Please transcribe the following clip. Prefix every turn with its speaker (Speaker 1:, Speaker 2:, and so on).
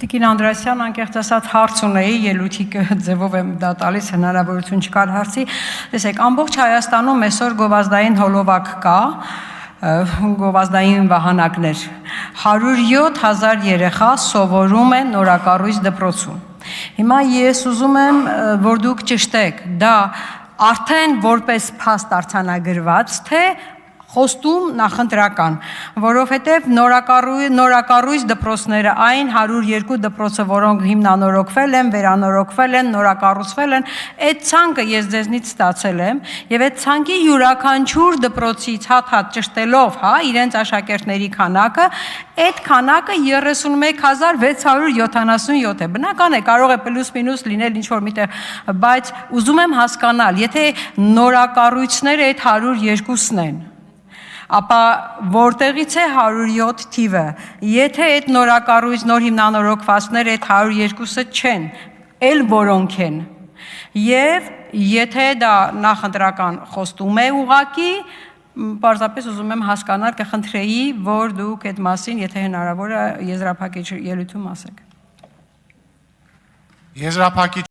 Speaker 1: Տիկին Անդրեասյան, անկեղծ ասած հարց ունեի, ելույթի ձևով եմ դա տալիս, հնարավորություն չկար հարցի։ Տեսեք, ամբողջ Հայաստանում այսօր գովազդային հոլովակ կա, գովազդային վահանակներ։ 107,000 երեխա սովորում է նորակառույց դպրոցում։ Հիմա ես ուզում եմ, որ դուք ճշտեք, դա արդեն որպես փաստ արձանագրված, թե խոստում նախընտրական, որովհետև նորակառույց դպրոցները, այն 102 դպրոցը, որոնք հիմնանորոգվել են, վերանորոգվել են, նորակառուցվել են, այդ ցանկը ես ձեզնից ստացել եմ, եւ այդ ցանկի յուրաքանչյուր դպրոցից հատ-հատ ճշտելով, իրենց աշակերտների քանակը, այդ քանակը 31677 է։ Բնական է, կարող է պլյուս-մինուս լինել ինչ-որ միտեղ, բայց ուզում եմ հասկանալ, եթե նորակառույցները այդ 102-ն են, ապա որտեղից է 107 թիվը, եթե այդ նորակառույց նոր հիմնանորոգվածները այդ 102-ը չեն, էլ որոնք են, և եթե դա նախընտրական խոստում է ուղղակի, պարզապես ուզում եմ հասկանալ, կխնդրեի, որ դուք այդ մասին, եթե հնարավոր է, եզրափակիչ ելույթում ասեք։
Speaker 2: Եզրափակիչ